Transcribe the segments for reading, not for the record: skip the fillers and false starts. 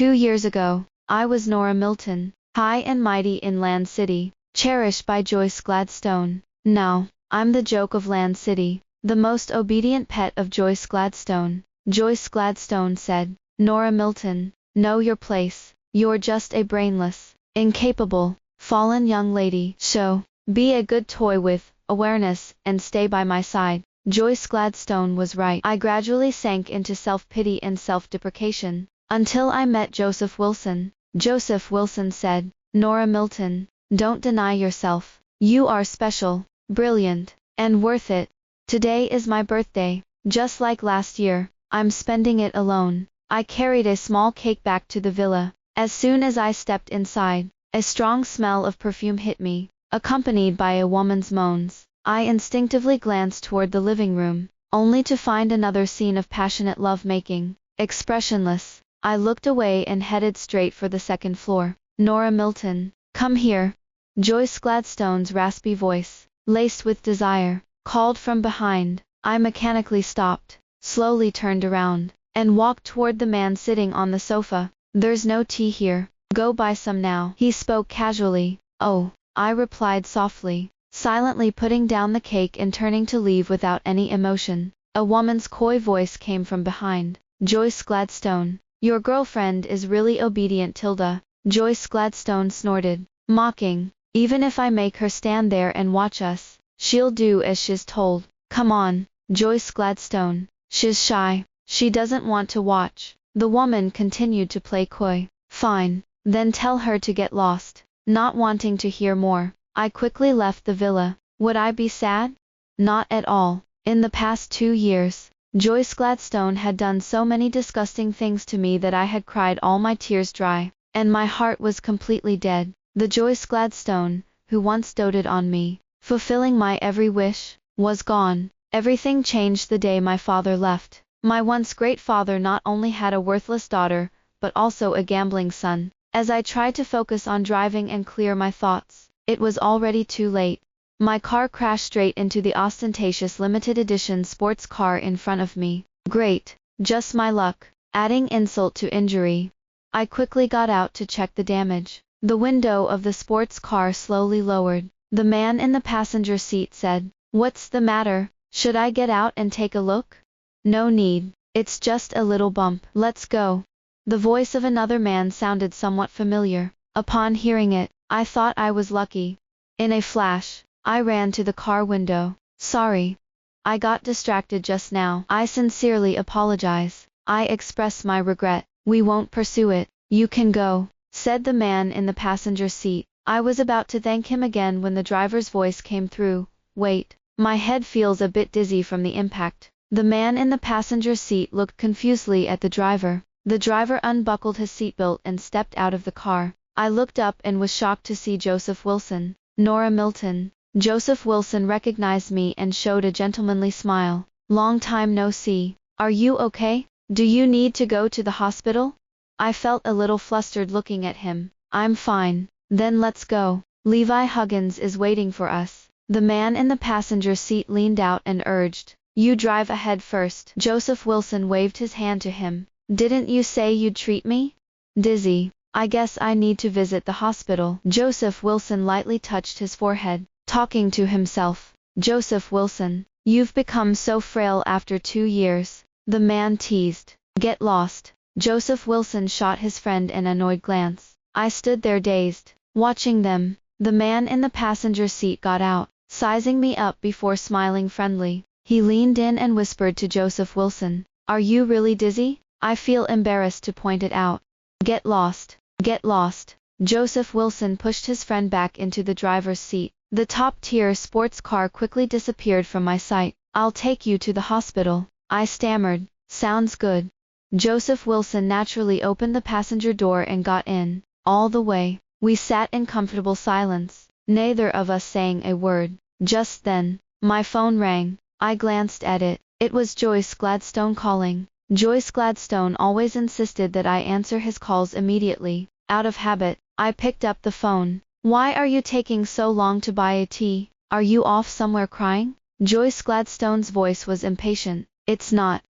2 years ago, I was Nora Milton, high and mighty in Lan City, cherished by Joyce Gladstone. Now, I'm the joke of Lan City, the most obedient pet of Joyce Gladstone. Joyce Gladstone said, Nora Milton, know your place. You're just a brainless, incapable, fallen young lady. So, be a good toy with awareness and stay by my side. Joyce Gladstone was right. I gradually sank into self-pity and self-deprecation, until I met Joseph Wilson. Joseph Wilson said, Nora Milton, don't deny yourself. You are special, brilliant, and worth it. Today is my birthday. Just like last year, I'm spending it alone. I carried a small cake back to the villa. As soon as I stepped inside, a strong smell of perfume hit me, accompanied by a woman's moans. I instinctively glanced toward the living room, only to find another scene of passionate lovemaking. Expressionless, I looked away and headed straight for the second floor. Nora Milton, come here. Joyce Gladstone's raspy voice, laced with desire, called from behind. I mechanically stopped, slowly turned around, and walked toward the man sitting on the sofa. There's no tea here. Go buy some now. He spoke casually. Oh, I replied softly, silently putting down the cake and turning to leave without any emotion. A woman's coy voice came from behind. Joyce Gladstone, your girlfriend is really obedient, Tilda. Joyce Gladstone snorted, mocking. Even if I make her stand there and watch us, she'll do as she's told. Come on, Joyce Gladstone. She's shy. She doesn't want to watch. The woman continued to play coy. Fine, then tell her to get lost. Not wanting to hear more, I quickly left the villa. Would I be sad? Not at all. In the past 2 years, Joyce Gladstone had done so many disgusting things to me that I had cried all my tears dry, and my heart was completely dead. The Joyce Gladstone, who once doted on me, fulfilling my every wish, was gone. Everything changed the day my father left. My once great father not only had a worthless daughter, but also a gambling son. As I tried to focus on driving and clear my thoughts, it was already too late. My car crashed straight into the ostentatious limited edition sports car in front of me. Great, just my luck, adding insult to injury. I quickly got out to check the damage. The window of the sports car slowly lowered. The man in the passenger seat said, What's the matter? Should I get out and take a look? No need, it's just a little bump. Let's go. The voice of another man sounded somewhat familiar. Upon hearing it, I thought I was lucky. In a flash, I ran to the car window. Sorry. I got distracted just now. I sincerely apologize. I express my regret. We won't pursue it. You can go, said the man in the passenger seat. I was about to thank him again when the driver's voice came through. Wait, my head feels a bit dizzy from the impact. The man in the passenger seat looked confusedly at the driver. The driver unbuckled his seatbelt and stepped out of the car. I looked up and was shocked to see Joseph Wilson. Nora Milton. Joseph Wilson recognized me and showed a gentlemanly smile. Long time no see. Are you okay? Do you need to go to the hospital? I felt a little flustered looking at him. I'm fine. Then let's go. Levi Huggins is waiting for us. The man in the passenger seat leaned out and urged. You drive ahead first. Joseph Wilson waved his hand to him. Didn't you say you'd treat me? Dizzy. I guess I need to visit the hospital. Joseph Wilson lightly touched his forehead, talking to himself. Joseph Wilson, you've become so frail after 2 years. The man teased. Get lost. Joseph Wilson shot his friend an annoyed glance. I stood there dazed, watching them. The man in the passenger seat got out, sizing me up before smiling friendly. He leaned in and whispered to Joseph Wilson, Are you really dizzy? I feel embarrassed to point it out. Get lost. Get lost. Joseph Wilson pushed his friend back into the driver's seat. The top-tier sports car quickly disappeared from my sight. I'll take you to the hospital, I stammered. Sounds good. Joseph Wilson naturally opened the passenger door and got in. All the way, we sat in comfortable silence, neither of us saying a word. Just then, my phone rang. I glanced at it. It was Joyce Gladstone calling. Joyce Gladstone always insisted that I answer his calls immediately. Out of habit, I picked up the phone. Why are you taking so long to buy a tea? Are you off somewhere crying? Joyce Gladstone's voice was impatient. It's not.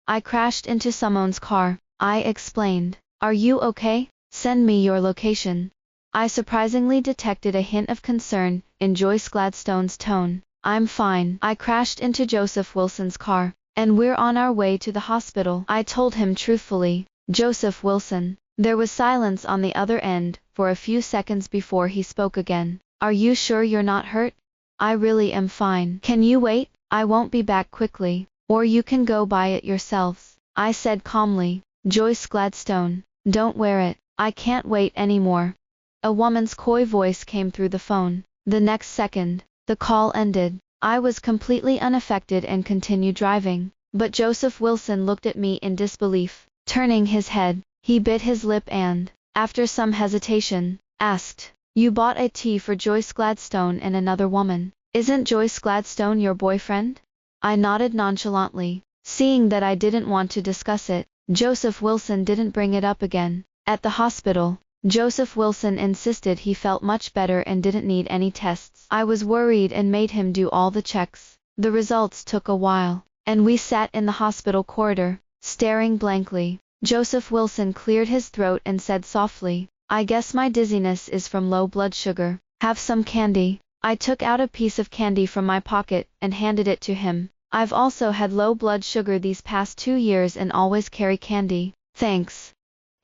I crashed into someone's car, I explained. Are you okay? Send me your location. I surprisingly detected a hint of concern in Joyce Gladstone's tone. I'm fine. I crashed into Joseph Wilson's car, and we're on our way to the hospital, I told him truthfully. Joseph Wilson. There was silence on the other end for a few seconds before he spoke again. Are you sure you're not hurt? I really am fine. Can you wait? I won't be back quickly, or you can go buy it yourselves, I said calmly. Joyce Gladstone, don't wear it. I can't wait anymore. A woman's coy voice came through the phone. The next second, the call ended. I was completely unaffected and continued driving, but Joseph Wilson looked at me in disbelief. Turning his head, he bit his lip and, after some hesitation, asked, You bought a tea for Joyce Gladstone and another woman. Isn't Joyce Gladstone your boyfriend? I nodded nonchalantly, seeing that I didn't want to discuss it. Joseph Wilson didn't bring it up again. At the hospital, Joseph Wilson insisted he felt much better and didn't need any tests. I was worried and made him do all the checks. The results took a while, and we sat in the hospital corridor, staring blankly. Joseph Wilson cleared his throat and said softly, I guess my dizziness is from low blood sugar. Have some candy. I took out a piece of candy from my pocket and handed it to him. I've also had low blood sugar these past 2 years and always carry candy. Thanks.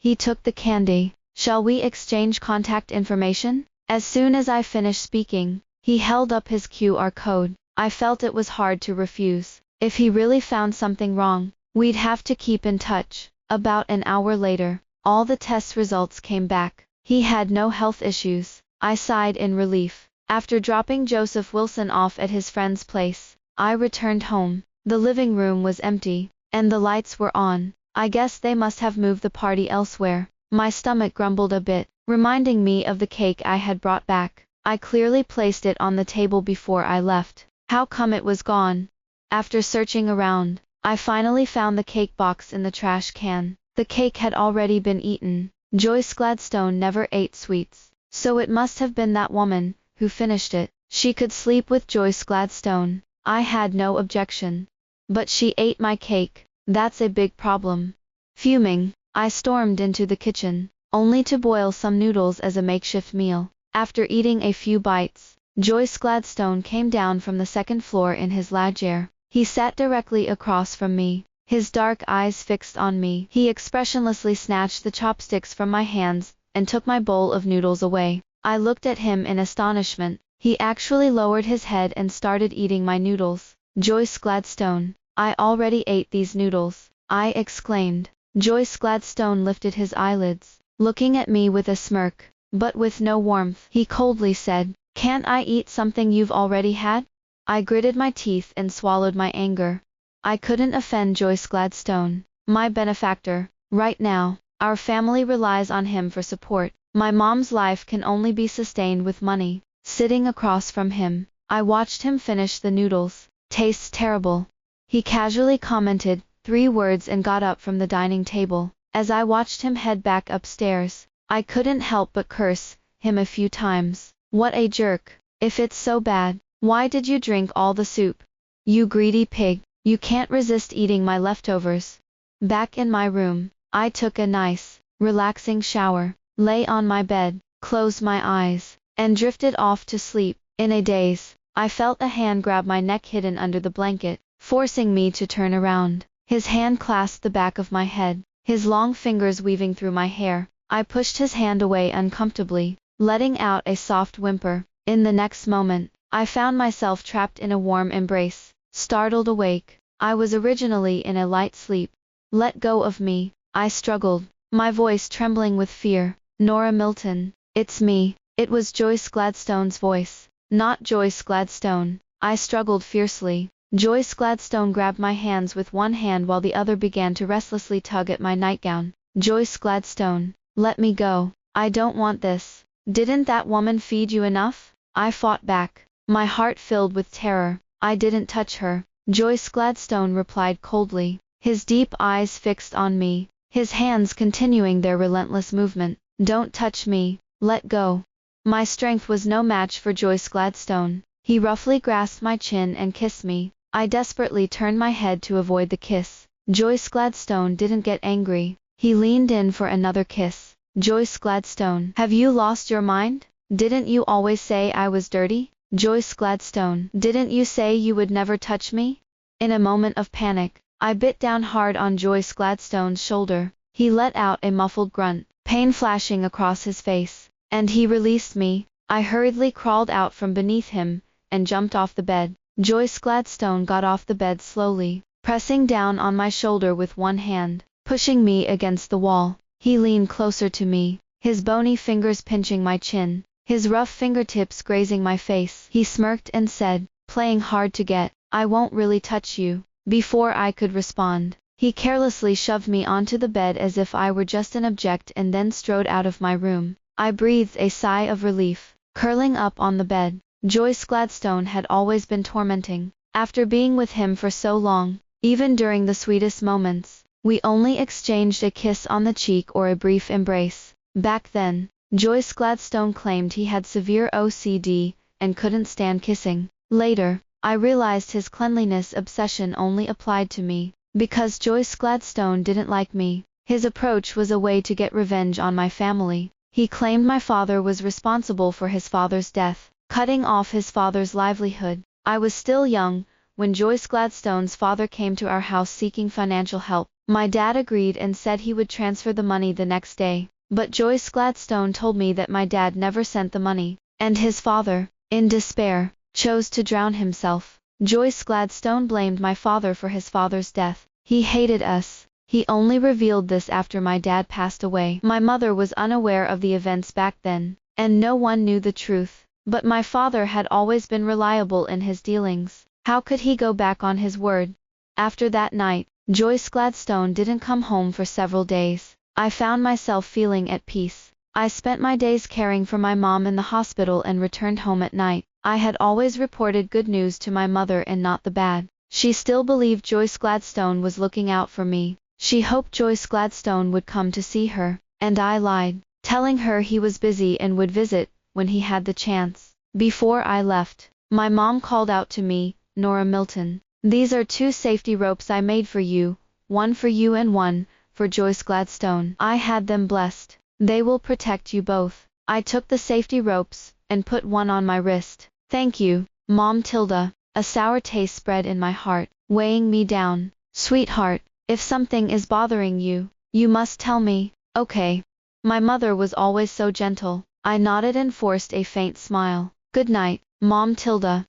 He took the candy. Shall we exchange contact information? As soon as I finished speaking, he held up his QR code. I felt it was hard to refuse. If he really found something wrong, we'd have to keep in touch. About an hour later, all the test results came back. He had no health issues. I sighed in relief. After dropping Joseph Wilson off at his friend's place, I returned home. The living room was empty, and the lights were on. I guess they must have moved the party elsewhere. My stomach grumbled a bit, reminding me of the cake I had brought back. I clearly placed it on the table before I left. How come it was gone? After searching around, I finally found the cake box in the trash can. The cake had already been eaten. Joyce Gladstone never ate sweets, so it must have been that woman who finished it. She could sleep with Joyce Gladstone. I had no objection. But she ate my cake. That's a big problem. Fuming, I stormed into the kitchen, only to boil some noodles as a makeshift meal. After eating a few bites, Joyce Gladstone came down from the second floor in his lounge. He sat directly across from me, his dark eyes fixed on me. He expressionlessly snatched the chopsticks from my hands and took my bowl of noodles away. I looked at him in astonishment. He actually lowered his head and started eating my noodles. Joyce Gladstone, I already ate these noodles, I exclaimed. Joyce Gladstone lifted his eyelids, looking at me with a smirk, but with no warmth. He coldly said, Can't I eat something you've already had? I gritted my teeth and swallowed my anger. I couldn't offend Joyce Gladstone, my benefactor. Right now, our family relies on him for support. My mom's life can only be sustained with money. Sitting across from him, I watched him finish the noodles. Tastes terrible. He casually commented 3 words and got up from the dining table. As I watched him head back upstairs, I couldn't help but curse him a few times. What a jerk. If it's so bad, why did you drink all the soup? You greedy pig. You can't resist eating my leftovers. Back in my room, I took a nice, relaxing shower, lay on my bed, closed my eyes, and drifted off to sleep. In a daze, I felt a hand grab my neck hidden under the blanket, forcing me to turn around. His hand clasped the back of my head, his long fingers weaving through my hair. I pushed his hand away uncomfortably, letting out a soft whimper. In the next moment, I found myself trapped in a warm embrace. Startled awake, I was originally in a light sleep. Let go of me, I struggled, my voice trembling with fear. Nora Milton, it's me. It was Joyce Gladstone's voice, not Joyce Gladstone. I struggled fiercely. Joyce Gladstone grabbed my hands with one hand while the other began to restlessly tug at my nightgown. Joyce Gladstone, let me go. I don't want this. Didn't that woman feed you enough? I fought back, my heart filled with terror. I didn't touch her. Joyce Gladstone replied coldly, his deep eyes fixed on me, his hands continuing their relentless movement. Don't touch me. Let go. My strength was no match for Joyce Gladstone. He roughly grasped my chin and kissed me. I desperately turned my head to avoid the kiss. Joyce Gladstone didn't get angry. He leaned in for another kiss. Joyce Gladstone, have you lost your mind? Didn't you always say I was dirty? Joyce Gladstone, didn't you say you would never touch me? In a moment of panic, I bit down hard on Joyce Gladstone's shoulder. He let out a muffled grunt, pain flashing across his face, and he released me. I hurriedly crawled out from beneath him and jumped off the bed. Joyce Gladstone got off the bed slowly, pressing down on my shoulder with one hand, pushing me against the wall. He leaned closer to me, his bony fingers pinching my chin, his rough fingertips grazing my face. He smirked and said, playing hard to get, I won't really touch you. Before I could respond, he carelessly shoved me onto the bed as if I were just an object and then strode out of my room. I breathed a sigh of relief, curling up on the bed. Joyce Gladstone had always been tormenting. After being with him for so long, even during the sweetest moments, we only exchanged a kiss on the cheek or a brief embrace. Back then, Joyce Gladstone claimed he had severe OCD and couldn't stand kissing. Later, I realized his cleanliness obsession only applied to me. Because Joyce Gladstone didn't like me, his approach was a way to get revenge on my family. He claimed my father was responsible for his father's death, cutting off his father's livelihood. I was still young when Joyce Gladstone's father came to our house seeking financial help. My dad agreed and said he would transfer the money the next day. But Joyce Gladstone told me that my dad never sent the money, and his father, in despair, chose to drown himself. Joyce Gladstone blamed my father for his father's death. He hated us. He only revealed this after my dad passed away. My mother was unaware of the events back then, and no one knew the truth. But my father had always been reliable in his dealings. How could he go back on his word? After that night, Joyce Gladstone didn't come home for several days. I found myself feeling at peace. I spent my days caring for my mom in the hospital and returned home at night. I had always reported good news to my mother and not the bad. She still believed Joyce Gladstone was looking out for me. She hoped Joyce Gladstone would come to see her, and I lied, telling her he was busy and would visit when he had the chance. Before I left, my mom called out to me, Nora Milton, these are 2 safety ropes I made for you, one for you and one for Joyce Gladstone. I had them blessed. They will protect you both. I took the safety ropes and put one on my wrist. Thank you, Mom Tilda. A sour taste spread in my heart, weighing me down. Sweetheart, if something is bothering you, you must tell me. Okay. My mother was always so gentle. I nodded and forced a faint smile. Good night, Mom Tilda.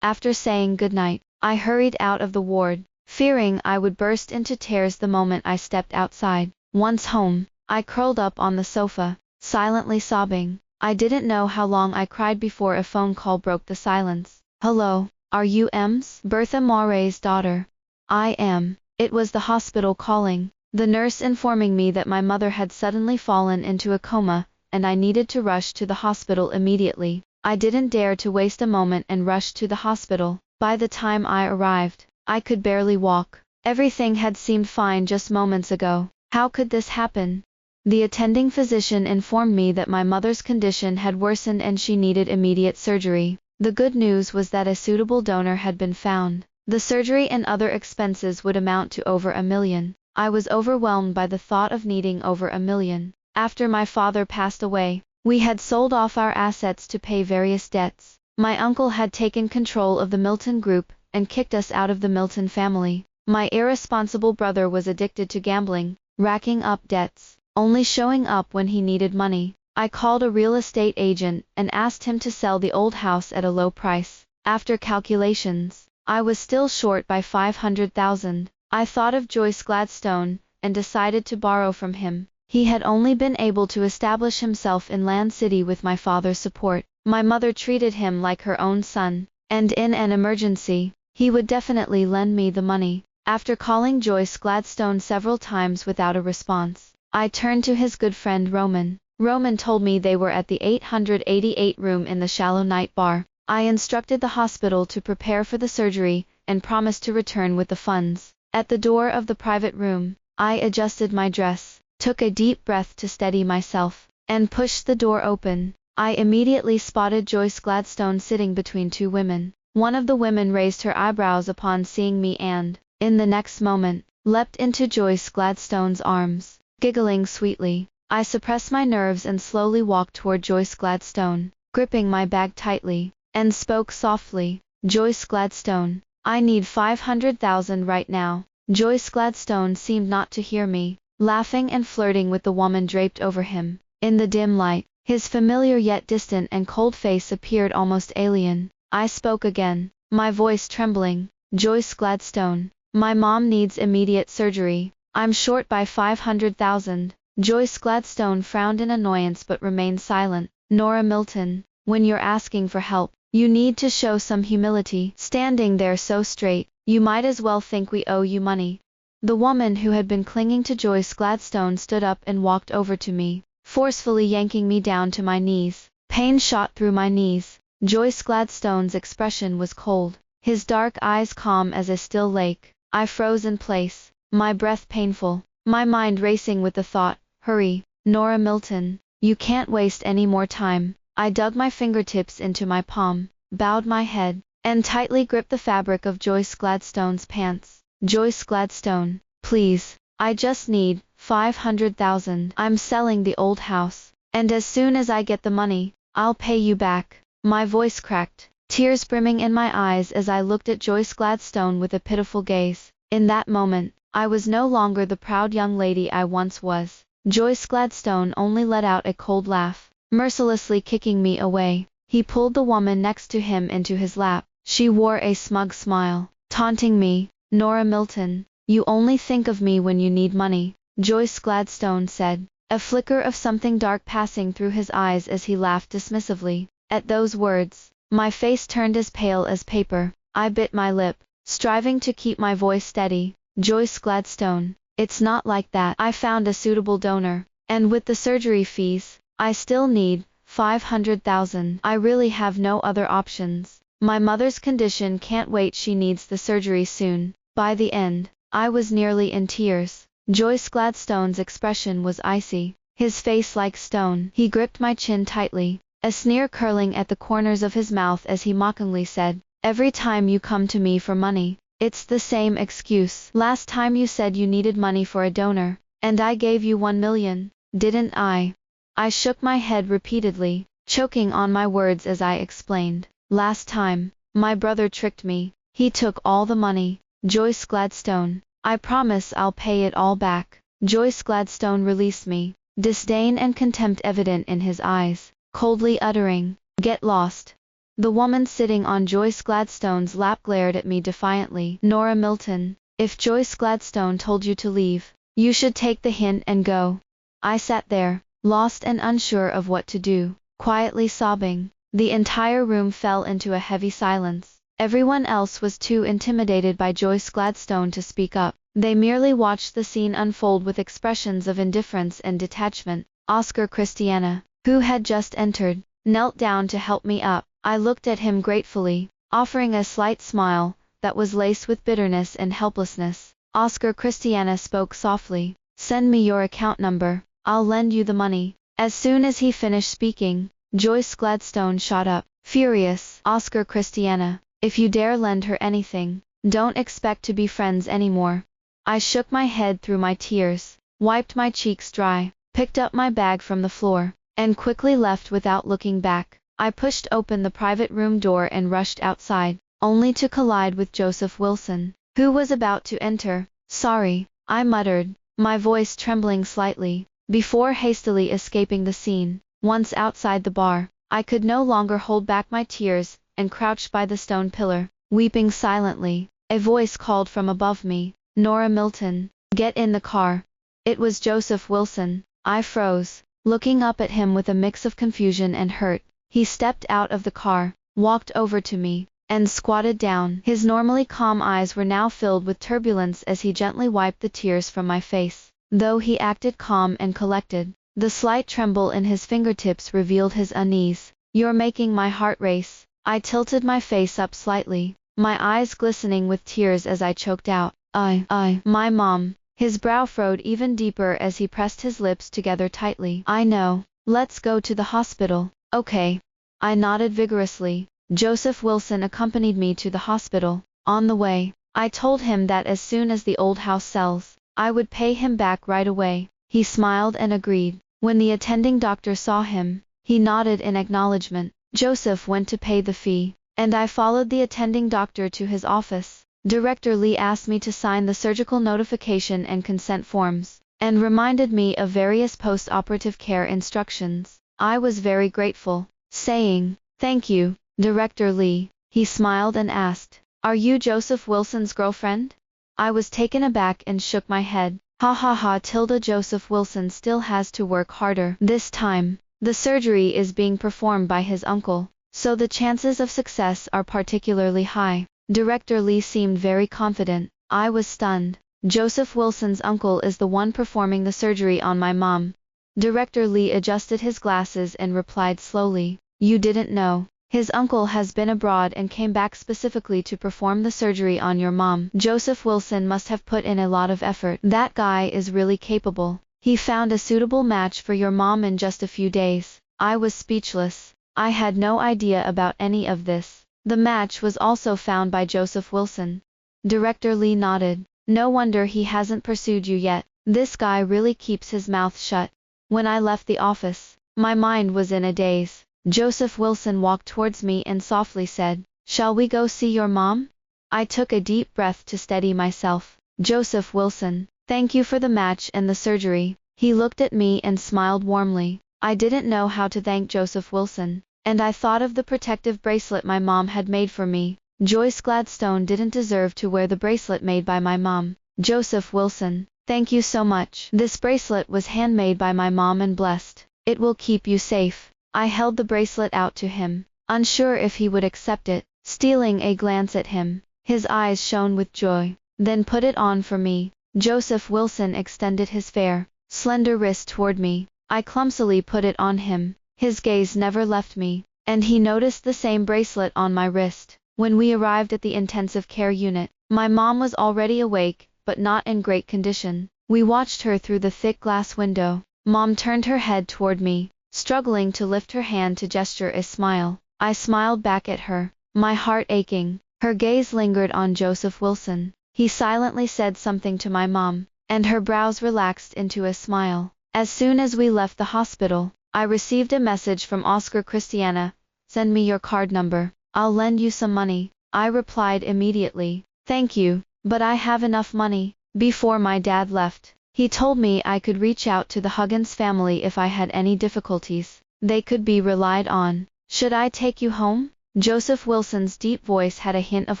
After saying good night, I hurried out of the ward, fearing I would burst into tears the moment I stepped outside. Once home, I curled up on the sofa, silently sobbing. I didn't know how long I cried before a phone call broke the silence. Hello, are you Ems? Bertha Moray's daughter. I am. It was the hospital calling, the nurse informing me that my mother had suddenly fallen into a coma, and I needed to rush to the hospital immediately. I didn't dare to waste a moment and rushed to the hospital. By the time I arrived, I could barely walk. Everything had seemed fine just moments ago. How could this happen? The attending physician informed me that my mother's condition had worsened and she needed immediate surgery. The good news was that a suitable donor had been found. The surgery and other expenses would amount to over $1 million. I was overwhelmed by the thought of needing over $1 million. After my father passed away, we had sold off our assets to pay various debts. My uncle had taken control of the Milton Group and kicked us out of the Milton family. My irresponsible brother was addicted to gambling, racking up debts, only showing up when he needed money. I called a real estate agent and asked him to sell the old house at a low price. After calculations, I was still short by $500,000. I thought of Joyce Gladstone and decided to borrow from him. He had only been able to establish himself in Lan City with my father's support. My mother treated him like her own son, and in an emergency, he would definitely lend me the money. After calling Joyce Gladstone several times without a response, I turned to his good friend Roman. Roman told me they were at the 888 room in the Shallow Night Bar. I instructed the hospital to prepare for the surgery and promised to return with the funds. At the door of the private room, I adjusted my dress, took a deep breath to steady myself, and pushed the door open. I immediately spotted Joyce Gladstone sitting between 2 women. One of the women raised her eyebrows upon seeing me and, in the next moment, leapt into Joyce Gladstone's arms. Giggling sweetly, I suppressed my nerves and slowly walked toward Joyce Gladstone, gripping my bag tightly, and spoke softly. Joyce Gladstone, I need 500,000 right now. Joyce Gladstone seemed not to hear me, laughing and flirting with the woman draped over him. In the dim light, his familiar yet distant and cold face appeared almost alien. I spoke again, my voice trembling. Joyce Gladstone, my mom needs immediate surgery. I'm short by 500,000. Joyce Gladstone frowned in annoyance but remained silent. Nora Milton, when you're asking for help, you need to show some humility. Standing there so straight, you might as well think we owe you money. The woman who had been clinging to Joyce Gladstone stood up and walked over to me, forcefully yanking me down to my knees. Pain shot through my knees. Joyce Gladstone's expression was cold, his dark eyes calm as a still lake. I froze in place, my breath painful, my mind racing with the thought, hurry, Nora Milton, you can't waste any more time. I dug my fingertips into my palm, bowed my head, and tightly gripped the fabric of Joyce Gladstone's pants. Joyce Gladstone, please, I just need 500,000. I'm selling the old house, and as soon as I get the money, I'll pay you back. My voice cracked, tears brimming in my eyes as I looked at Joyce Gladstone with a pitiful gaze. In that moment, I was no longer the proud young lady I once was. Joyce Gladstone only let out a cold laugh, mercilessly kicking me away. He pulled the woman next to him into his lap. She wore a smug smile, taunting me. Nora Milton, you only think of me when you need money, Joyce Gladstone said, a flicker of something dark passing through his eyes as he laughed dismissively. At those words, my face turned as pale as paper. I bit my lip, striving to keep my voice steady. Joyce Gladstone, it's not like that. I found a suitable donor, and with the surgery fees, I still need 500,000. I really have no other options. My mother's condition can't wait, she needs the surgery soon. By the end, I was nearly in tears. Joyce Gladstone's expression was icy, his face like stone. He gripped my chin tightly, a sneer curling at the corners of his mouth as he mockingly said, every time you come to me for money, it's the same excuse. Last time you said you needed money for a donor, and I gave you 1 million, didn't I? I shook my head repeatedly, choking on my words as I explained. Last time, my brother tricked me. He took all the money. Joyce Gladstone, I promise I'll pay it all back. Joyce Gladstone released me, disdain and contempt evident in his eyes, coldly uttering, get lost. The woman sitting on Joyce Gladstone's lap glared at me defiantly. Nora Milton, if Joyce Gladstone told you to leave, you should take the hint and go. I sat there, lost and unsure of what to do, quietly sobbing. The entire room fell into a heavy silence. Everyone else was too intimidated by Joyce Gladstone to speak up. They merely watched the scene unfold with expressions of indifference and detachment. Oscar Christiana, who had just entered, knelt down to help me up. I looked at him gratefully, offering a slight smile that was laced with bitterness and helplessness. Oscar Christiana spoke softly, send me your account number, I'll lend you the money. As soon as he finished speaking, Joyce Gladstone shot up, furious. Oscar Christiana, if you dare lend her anything, don't expect to be friends anymore. I shook my head through my tears, wiped my cheeks dry, picked up my bag from the floor, and quickly left without looking back. I pushed open the private room door and rushed outside, only to collide with Joseph Wilson, who was about to enter. Sorry, I muttered, my voice trembling slightly, before hastily escaping the scene. Once outside the bar, I could no longer hold back my tears, and crouched by the stone pillar, weeping silently. A voice called from above me, Nora Milton, get in the car. It was Joseph Wilson. I froze, looking up at him with a mix of confusion and hurt. He stepped out of the car, walked over to me, and squatted down. His normally calm eyes were now filled with turbulence as he gently wiped the tears from my face. Though he acted calm and collected, the slight tremble in his fingertips revealed his unease. You're making my heart race. I tilted my face up slightly, my eyes glistening with tears as I choked out, my mom. His brow furrowed even deeper as he pressed his lips together tightly. I know. Let's go to the hospital. Okay. I nodded vigorously. Joseph Wilson accompanied me to the hospital. On the way, I told him that as soon as the old house sells, I would pay him back right away. He smiled and agreed. When the attending doctor saw him, he nodded in acknowledgement. Joseph went to pay the fee, and I followed the attending doctor to his office. Director Lee asked me to sign the surgical notification and consent forms, and reminded me of various post-operative care instructions. I was very grateful, saying, "Thank you, Director Lee." He smiled and asked, "Are you Joseph Wilson's girlfriend?" I was taken aback and shook my head. Ha ha ha tilde Joseph Wilson still has to work harder. This time, the surgery is being performed by his uncle, so the chances of success are particularly high. Director Lee seemed very confident. I was stunned. Joseph Wilson's uncle is the one performing the surgery on my mom. Director Lee adjusted his glasses and replied slowly, "You didn't know. His uncle has been abroad and came back specifically to perform the surgery on your mom. Joseph Wilson must have put in a lot of effort. That guy is really capable. He found a suitable match for your mom in just a few days." I was speechless. I had no idea about any of this. The match was also found by Joseph Wilson. Director Lee nodded. "No wonder he hasn't pursued you yet. This guy really keeps his mouth shut." When I left the office, my mind was in a daze. Joseph Wilson walked towards me and softly said, "Shall we go see your mom?" I took a deep breath to steady myself. "Joseph Wilson, thank you for the match and the surgery." He looked at me and smiled warmly. I didn't know how to thank Joseph Wilson, and I thought of the protective bracelet my mom had made for me. Joyce Gladstone didn't deserve to wear the bracelet made by my mom. "Joseph Wilson, thank you so much. This bracelet was handmade by my mom and blessed. It will keep you safe." I held the bracelet out to him, unsure if he would accept it. Stealing a glance at him, his eyes shone with joy. "Then put it on for me." Joseph Wilson extended his fair, slender wrist toward me. I clumsily put it on him. His gaze never left me, and he noticed the same bracelet on my wrist. When we arrived at the intensive care unit, my mom was already awake, but not in great condition. We watched her through the thick glass window. Mom turned her head toward me, struggling to lift her hand to gesture a smile. I smiled back at her, my heart aching. Her gaze lingered on Joseph Wilson. He silently said something to my mom, and her brows relaxed into a smile. As soon as we left the hospital, I received a message from Oscar Christiana, "Send me your card number. I'll lend you some money." I replied immediately, "Thank you, but I have enough money." Before my dad left, he told me I could reach out to the Huggins family if I had any difficulties. They could be relied on. "Should I take you home?" Joseph Wilson's deep voice had a hint of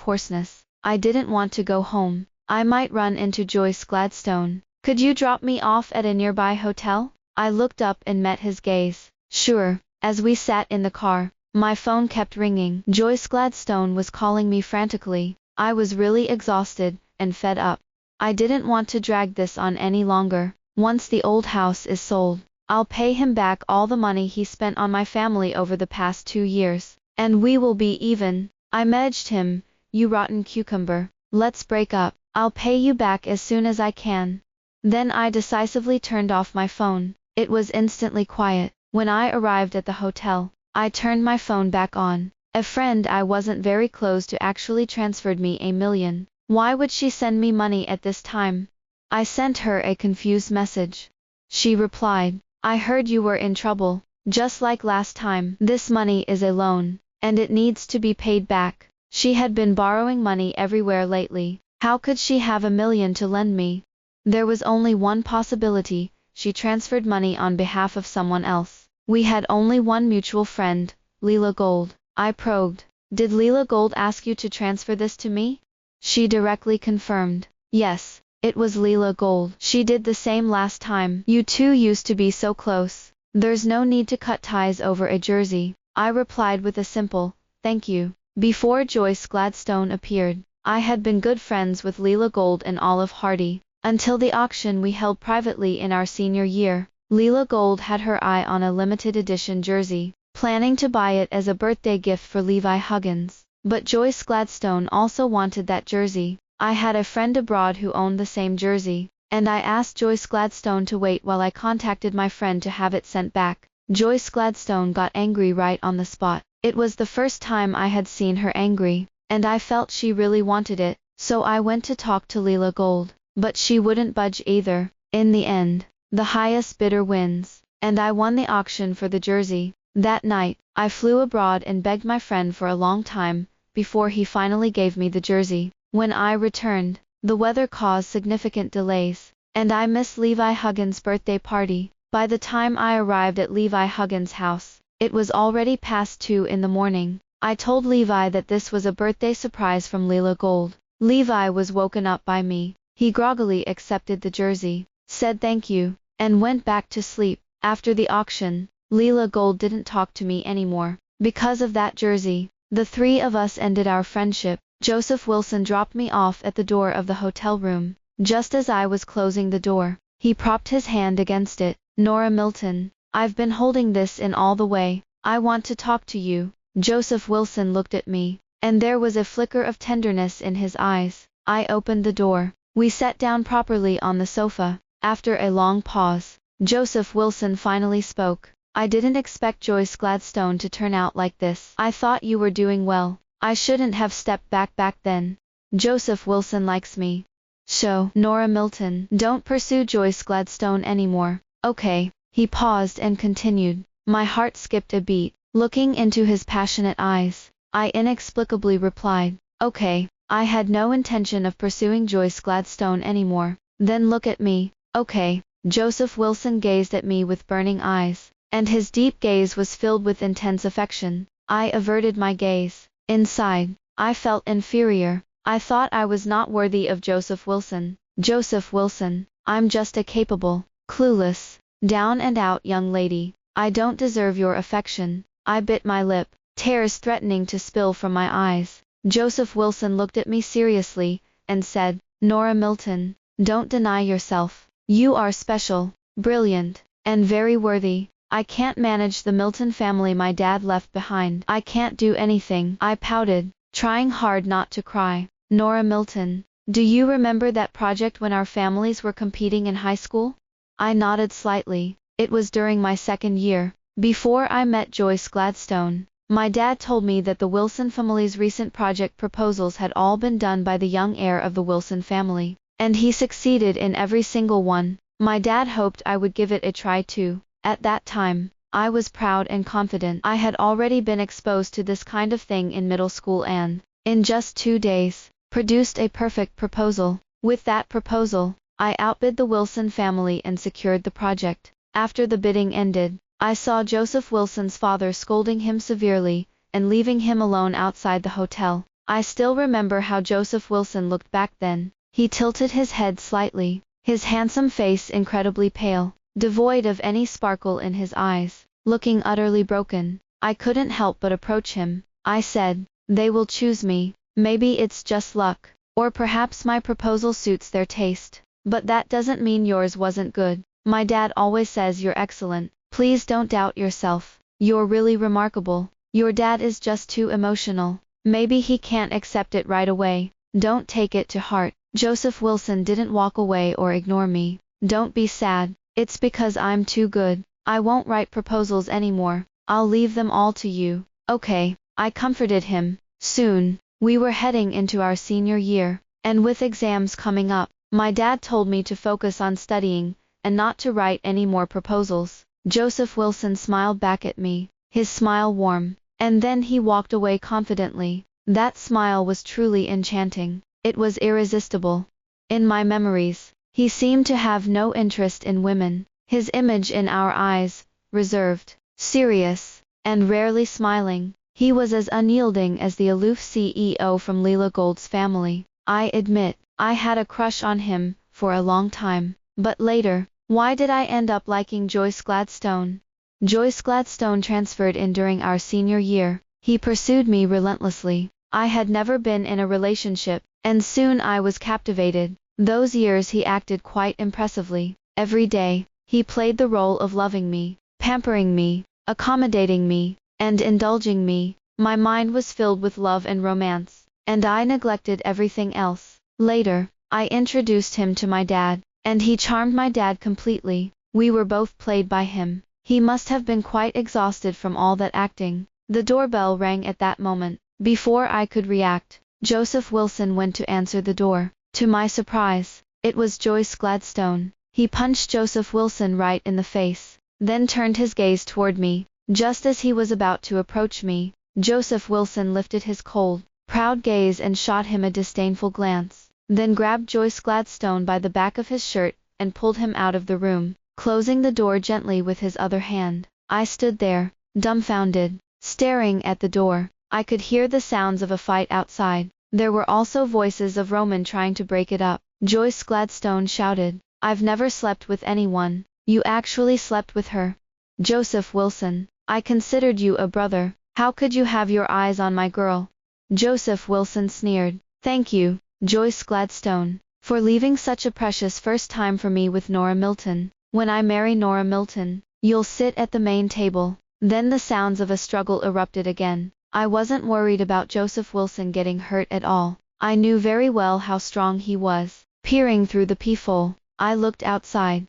hoarseness. I didn't want to go home. I might run into Joyce Gladstone. "Could you drop me off at a nearby hotel?" I looked up and met his gaze. "Sure." As we sat in the car, my phone kept ringing. Joyce Gladstone was calling me frantically. I was really exhausted and fed up. I didn't want to drag this on any longer. "Once the old house is sold, I'll pay him back all the money he spent on my family over the past 2 years, and we will be even." I messaged him, "You rotten cucumber. Let's break up. I'll pay you back as soon as I can." Then I decisively turned off my phone. It was instantly quiet. When I arrived at the hotel, I turned my phone back on. A friend I wasn't very close to actually transferred me $1 million. Why would she send me money at this time? I sent her a confused message. She replied, "I heard you were in trouble. Just like last time. This money is a loan, and it needs to be paid back." She had been borrowing money everywhere lately. How could she have $1 million to lend me? There was only one possibility: she transferred money on behalf of someone else. We had only one mutual friend, Leila Gold. I probed. "Did Leila Gold ask you to transfer this to me?" She directly confirmed, "Yes, it was Leila Gold. She did the same last time. You two used to be so close. There's no need to cut ties over a jersey." I replied with a simple, "Thank you." Before Joyce Gladstone appeared, I had been good friends with Leila Gold and Olive Hardy, until the auction we held privately in our senior year. Leila Gold had her eye on a limited edition jersey, planning to buy it as a birthday gift for Levi Huggins. But Joyce Gladstone also wanted that jersey. I had a friend abroad who owned the same jersey, and I asked Joyce Gladstone to wait while I contacted my friend to have it sent back. Joyce Gladstone got angry right on the spot. It was the first time I had seen her angry, and I felt she really wanted it, so I went to talk to Leila Gold, but she wouldn't budge either. In the end, The highest bidder wins. And I won the auction for the jersey. That night, I flew abroad and begged my friend for a long time, before he finally gave me the jersey. When I returned, the weather caused significant delays, and I missed Levi Huggins' birthday party. By the time I arrived at Levi Huggins' house, it was already past 2 in the morning. I told Levi that this was a birthday surprise from Leela Gold. Levi was woken up by me. He groggily accepted the jersey, said thank you, and went back to sleep. After the auction, Leela Gold didn't talk to me anymore. Because of that jersey, the three of us ended our friendship. Joseph Wilson dropped me off at the door of the hotel room. Just as I was closing the door, he propped his hand against it. Nora Milton, I've been holding this in all the way. I want to talk to you. Joseph Wilson looked at me, and there was a flicker of tenderness in his eyes. I opened the door. We sat down properly on the sofa. After a long pause, Joseph Wilson finally spoke. I didn't expect Joyce Gladstone to turn out like this. I thought you were doing well. I shouldn't have stepped back then. Joseph Wilson likes me. So, Nora Milton, don't pursue Joyce Gladstone anymore. Okay. He paused and continued. My heart skipped a beat. Looking into his passionate eyes, I inexplicably replied, okay. I had no intention of pursuing Joyce Gladstone anymore. Then look at me. Okay. Joseph Wilson gazed at me with burning eyes, and his deep gaze was filled with intense affection. I averted my gaze. Inside, I felt inferior. I thought I was not worthy of Joseph Wilson. Joseph Wilson, I'm just a capable, clueless, down and out young lady. I don't deserve your affection. I bit my lip, tears threatening to spill from my eyes. Joseph Wilson looked at me seriously, and said, Nora Milton, don't deny yourself. You are special, brilliant, and very worthy. I can't manage the Milton family my dad left behind. I can't do anything. I pouted, trying hard not to cry. Nora Milton, do you remember that project when our families were competing in high school? I nodded slightly. It was during my second year. Before I met Joyce Gladstone, my dad told me that the Wilson family's recent project proposals had all been done by the young heir of the Wilson family, and he succeeded in every single one. My dad hoped I would give it a try too. At that time, I was proud and confident. I had already been exposed to this kind of thing in middle school and, in just 2 days, produced a perfect proposal. With that proposal, I outbid the Wilson family and secured the project. After the bidding ended, I saw Joseph Wilson's father scolding him severely, and leaving him alone outside the hotel. I still remember how Joseph Wilson looked back then. He tilted his head slightly, his handsome face incredibly pale, devoid of any sparkle in his eyes, looking utterly broken. I couldn't help but approach him. I said, they will choose me. Maybe it's just luck, or perhaps my proposal suits their taste. But that doesn't mean yours wasn't good. My dad always says you're excellent. Please don't doubt yourself. You're really remarkable. Your dad is just too emotional. Maybe he can't accept it right away. Don't take it to heart. Joseph Wilson didn't walk away or ignore me. Don't be sad. It's because I'm too good. I won't write proposals anymore. I'll leave them all to you. Okay. I comforted him. Soon, we were heading into our senior year, and with exams coming up, my dad told me to focus on studying, and not to write any more proposals. Joseph Wilson smiled back at me, his smile warm, and then he walked away confidently. That smile was truly enchanting. It was irresistible. In my memories, he seemed to have no interest in women. His image in our eyes, reserved, serious, and rarely smiling. He was as unyielding as the aloof CEO from Leela Gold's family. I admit, I had a crush on him, for a long time. But later, why did I end up liking Joyce Gladstone? Joyce Gladstone transferred in during our senior year. He pursued me relentlessly. I had never been in a relationship, and soon I was captivated. Those years he acted quite impressively. Every day, he played the role of loving me, pampering me, accommodating me, and indulging me. My mind was filled with love and romance, and I neglected everything else. Later, I introduced him to my dad, and he charmed my dad completely. We were both played by him. He must have been quite exhausted from all that acting. The doorbell rang at that moment. Before I could react, Joseph Wilson went to answer the door. To my surprise, it was Joyce Gladstone. He punched Joseph Wilson right in the face, then turned his gaze toward me. Just as he was about to approach me, Joseph Wilson lifted his cold, proud gaze and shot him a disdainful glance, then grabbed Joyce Gladstone by the back of his shirt and pulled him out of the room, closing the door gently with his other hand. I stood there, dumbfounded, staring at the door. I could hear the sounds of a fight outside. There were also voices of Roman trying to break it up. Joyce Gladstone shouted, "I've never slept with anyone. You actually slept with her. Joseph Wilson, I considered you a brother. How could you have your eyes on my girl?" Joseph Wilson sneered, "Thank you, Joyce Gladstone, for leaving such a precious first time for me with Nora Milton. When I marry Nora Milton, you'll sit at the main table." Then the sounds of a struggle erupted again. I wasn't worried about Joseph Wilson getting hurt at all. I knew very well how strong he was. Peering through the peephole, I looked outside.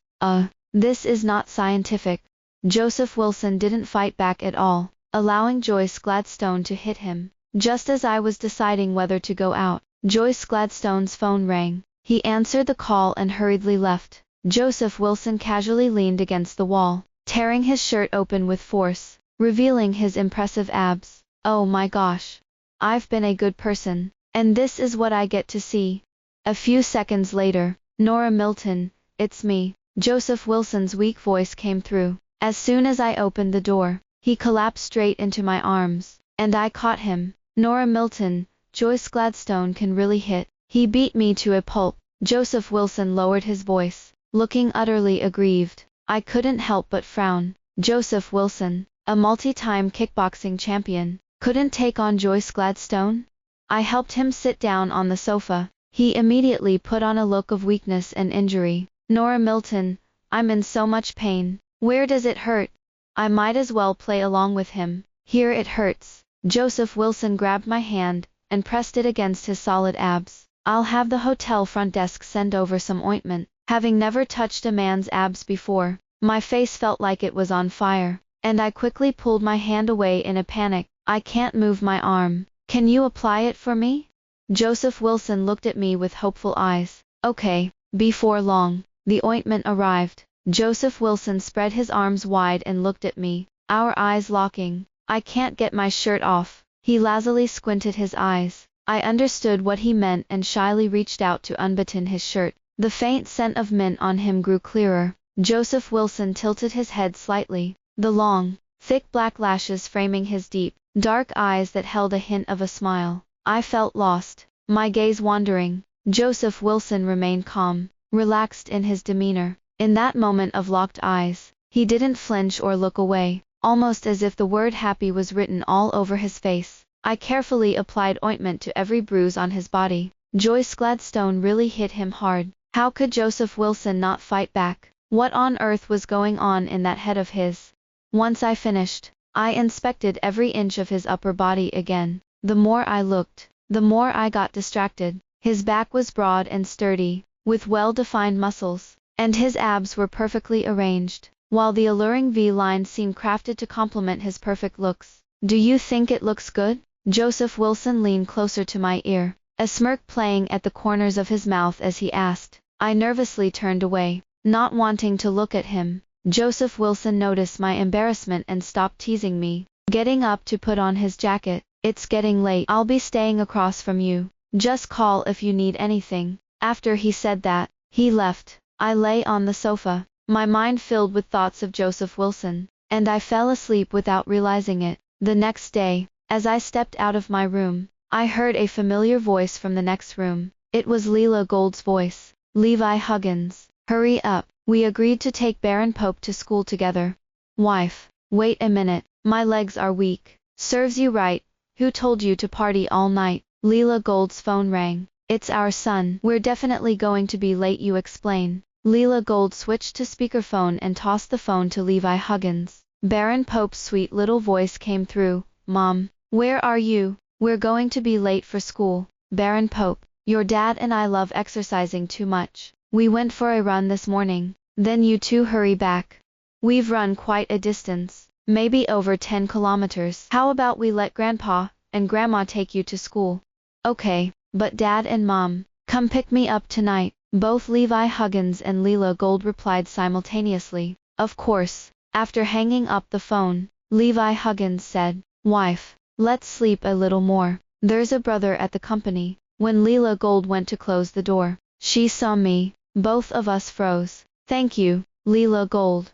This is not scientific. Joseph Wilson didn't fight back at all, allowing Joyce Gladstone to hit him. Just as I was deciding whether to go out, Joyce Gladstone's phone rang. He answered the call and hurriedly left. Joseph Wilson casually leaned against the wall, tearing his shirt open with force, revealing his impressive abs. Oh my gosh. I've been a good person, and this is what I get to see. A few seconds later, "Nora Milton, it's me." Joseph Wilson's weak voice came through. As soon as I opened the door, he collapsed straight into my arms, and I caught him. "Nora Milton, Joyce Gladstone can really hit. He beat me to a pulp." Joseph Wilson lowered his voice, looking utterly aggrieved. I couldn't help but frown. Joseph Wilson, a multi-time kickboxing champion, couldn't take on Joyce Gladstone? I helped him sit down on the sofa. He immediately put on a look of weakness and injury. "Nora Milton, I'm in so much pain. Where does it hurt?" I might as well play along with him. "Here it hurts." Joseph Wilson grabbed my hand and pressed it against his solid abs. "I'll have the hotel front desk send over some ointment." Having never touched a man's abs before, my face felt like it was on fire, and I quickly pulled my hand away in a panic. "I can't move my arm. Can you apply it for me?" Joseph Wilson looked at me with hopeful eyes. "Okay." Before long, the ointment arrived. Joseph Wilson spread his arms wide and looked at me, our eyes locking. "I can't get my shirt off." He lazily squinted his eyes. I understood what he meant and shyly reached out to unbutton his shirt. The faint scent of mint on him grew clearer. Joseph Wilson tilted his head slightly, the long, thick black lashes framing his deep, dark eyes that held a hint of a smile. I felt lost, my gaze wandering. Joseph Wilson remained calm, relaxed in his demeanor. In that moment of locked eyes, he didn't flinch or look away, almost as if the word happy was written all over his face. I carefully applied ointment to every bruise on his body. Joyce Gladstone really hit him hard. How could Joseph Wilson not fight back? What on earth was going on in that head of his? Once I finished, I inspected every inch of his upper body again. The more I looked, the more I got distracted. His back was broad and sturdy, with well-defined muscles, and his abs were perfectly arranged, while the alluring V-line seemed crafted to complement his perfect looks. "Do you think it looks good?" Joseph Wilson leaned closer to my ear, a smirk playing at the corners of his mouth as he asked. I nervously turned away, not wanting to look at him. Joseph Wilson noticed my embarrassment and stopped teasing me, getting up to put on his jacket. "It's getting late. I'll be staying across from you. Just call if you need anything." After he said that, he left. I lay on the sofa, my mind filled with thoughts of Joseph Wilson, and I fell asleep without realizing it. The next day, as I stepped out of my room, I heard a familiar voice from the next room. It was Leela Gold's voice. "Levi Huggins, hurry up. We agreed to take Baron Pope to school together." "Wife, wait a minute. My legs are weak." "Serves you right. Who told you to party all night?" Leela Gold's phone rang. "It's our son. We're definitely going to be late, you explain." Leela Gold switched to speakerphone and tossed the phone to Levi Huggins. Baron Pope's sweet little voice came through. "Mom, where are you? We're going to be late for school." "Baron Pope, your dad and I love exercising too much. We went for a run this morning. Then you two hurry back. We've run quite a distance, maybe over 10 kilometers. How about we let Grandpa and Grandma take you to school?" "Okay, but Dad and Mom, come pick me up tonight." Both Levi Huggins and Leela Gold replied simultaneously, "Of course." After hanging up the phone, Levi Huggins said, "Wife, let's sleep a little more. There's a brother at the company." When Leela Gold went to close the door, she saw me. Both of us froze. "Thank you, Leela Gold."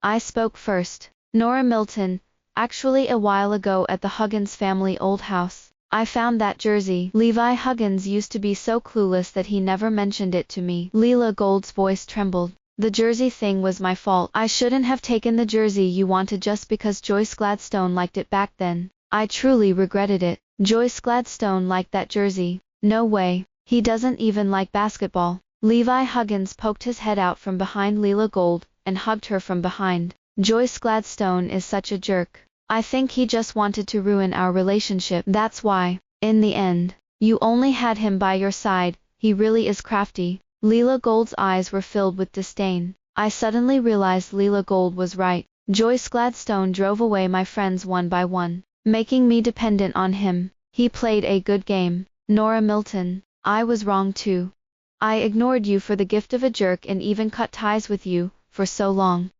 I spoke first. "Nora Milton, actually a while ago at the Huggins family old house, I found that jersey." Levi Huggins used to be so clueless that he never mentioned it to me. Leela Gold's voice trembled. "The jersey thing was my fault. I shouldn't have taken the jersey you wanted just because Joyce Gladstone liked it back then. I truly regretted it." "Joyce Gladstone liked that jersey? No way. He doesn't even like basketball." Levi Huggins poked his head out from behind Leela Gold and hugged her from behind. "Joyce Gladstone is such a jerk. I think he just wanted to ruin our relationship. That's why, in the end, you only had him by your side. He really is crafty." Leela Gold's eyes were filled with disdain. I suddenly realized Leela Gold was right. Joyce Gladstone drove away my friends one by one, making me dependent on him. He played a good game. Nora Milton, I was wrong too. I ignored you for the gift of a jerk and even cut ties with you for so long.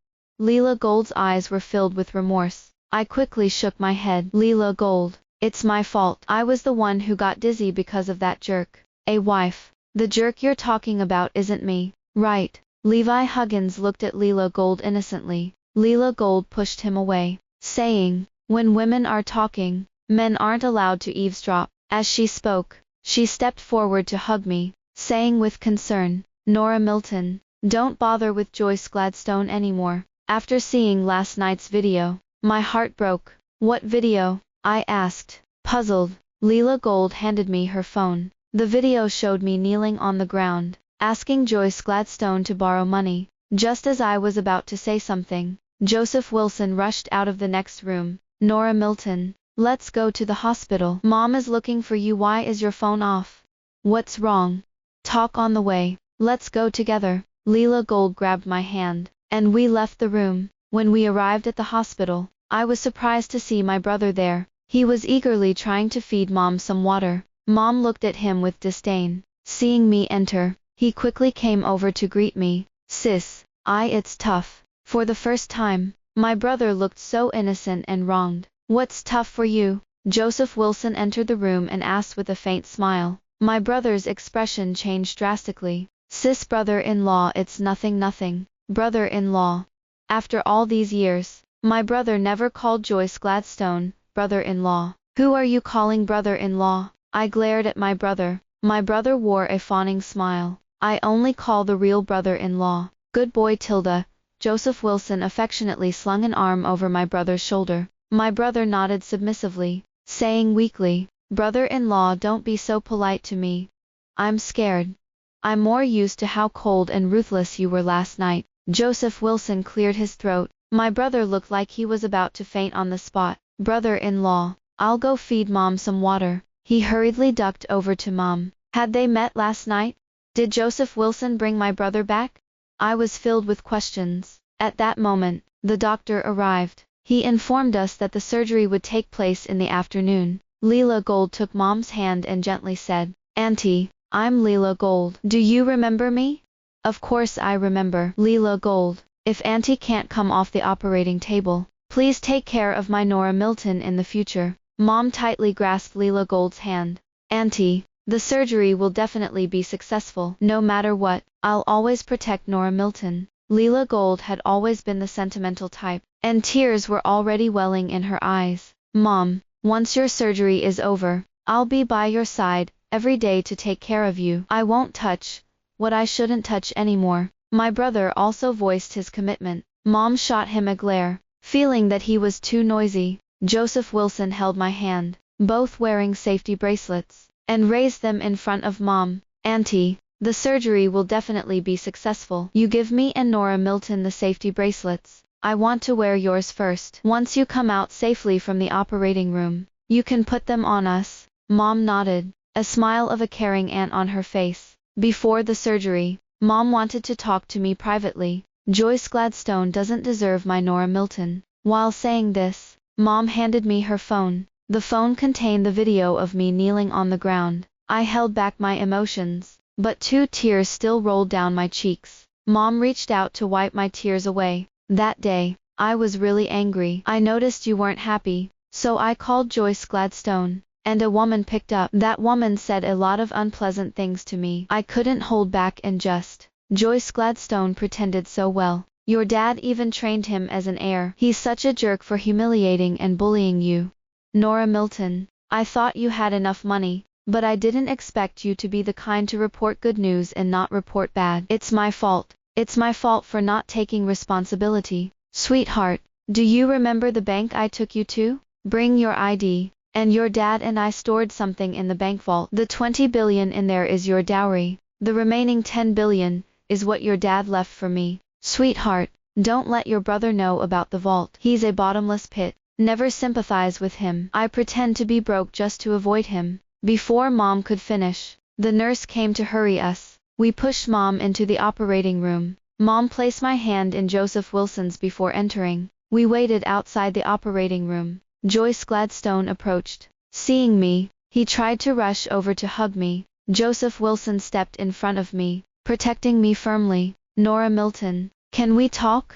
Leela Gold's eyes were filled with remorse. I quickly shook my head. "Leela Gold, it's my fault. I was the one who got dizzy because of that jerk." "A wife. The jerk you're talking about isn't me, right?" Levi Huggins looked at Leela Gold innocently. Leela Gold pushed him away, saying, "When women are talking, men aren't allowed to eavesdrop." As she spoke, she stepped forward to hug me, saying with concern, "Nora Milton, don't bother with Joyce Gladstone anymore. After seeing last night's video, my heart broke." "What video?" I asked, puzzled. Leela Gold handed me her phone. The video showed me kneeling on the ground, asking Joyce Gladstone to borrow money. Just as I was about to say something, Joseph Wilson rushed out of the next room. "Nora Milton, let's go to the hospital. Mom is looking for you. Why is your phone off? What's wrong? Talk on the way. Let's go together." Leela Gold grabbed my hand, and we left the room. When we arrived at the hospital, I was surprised to see my brother there. He was eagerly trying to feed Mom some water. Mom looked at him with disdain. Seeing me enter, he quickly came over to greet me. "Sis, it's tough." For the first time, my brother looked so innocent and wronged. "What's tough for you?" Joseph Wilson entered the room and asked with a faint smile. My brother's expression changed drastically. "Sis, brother-in-law, it's nothing. Brother-in-law." After all these years, my brother never called Joyce Gladstone brother-in-law. "Who are you calling brother-in-law?" I glared at my brother. My brother wore a fawning smile. "I only call the real brother-in-law." "Good boy, Tilda." Joseph Wilson affectionately slung an arm over my brother's shoulder. My brother nodded submissively, saying weakly, "Brother-in-law, don't be so polite to me. I'm scared. I'm more used to how cold and ruthless you were last night." Joseph Wilson cleared his throat. My brother looked like he was about to faint on the spot. "Brother-in-law, I'll go feed Mom some water." He hurriedly ducked over to Mom. Had they met last night? Did Joseph Wilson bring my brother back? I was filled with questions. At that moment, the doctor arrived. He informed us that the surgery would take place in the afternoon. Leela Gold took Mom's hand and gently said, "Auntie, I'm Leela Gold. Do you remember me?" "Of course I remember, Leela Gold. If Auntie can't come off the operating table, please take care of my Nora Milton in the future." Mom tightly grasped Leela Gold's hand. "Auntie, the surgery will definitely be successful. No matter what, I'll always protect Nora Milton." Leela Gold had always been the sentimental type, and tears were already welling in her eyes. "Mom, once your surgery is over, I'll be by your side every day to take care of you. I won't touch what I shouldn't touch anymore." My brother also voiced his commitment. Mom shot him a glare, feeling that he was too noisy. Joseph Wilson held my hand, both wearing safety bracelets, and raised them in front of Mom. "Auntie, the surgery will definitely be successful. You give me and Nora Milton the safety bracelets. I want to wear yours first. Once you come out safely from the operating room, you can put them on us." Mom nodded, a smile of a caring aunt on her face. Before the surgery, Mom wanted to talk to me privately. "Joyce Gladstone doesn't deserve my Nora Milton." While saying this, Mom handed me her phone. The phone contained the video of me kneeling on the ground. I held back my emotions. but 2 tears still rolled down my cheeks. Mom reached out to wipe my tears away. That day, I was really angry. I noticed you weren't happy, so I called Joyce Gladstone, and a woman picked up. That woman said a lot of unpleasant things to me. I couldn't hold back and just. Joyce Gladstone pretended so well. Your dad even trained him as an heir. He's such a jerk for humiliating and bullying you. Nora Milton, I thought you had enough money, but I didn't expect you to be the kind to report good news and not report bad. It's my fault. It's my fault for not taking responsibility. Sweetheart, do you remember the bank I took you to? Bring your ID. And your dad and I stored something in the bank vault. The 20 billion in there is your dowry. The remaining 10 billion is what your dad left for me. Sweetheart, don't let your brother know about the vault. He's a bottomless pit. Never sympathize with him. I pretend to be broke just to avoid him. Before Mom could finish, the nurse came to hurry us. We pushed Mom into the operating room. Mom placed my hand in Joseph Wilson's before entering. We waited outside the operating room. Joyce Gladstone approached. Seeing me, he tried to rush over to hug me. Joseph Wilson stepped in front of me, protecting me firmly. Nora Milton, can we talk?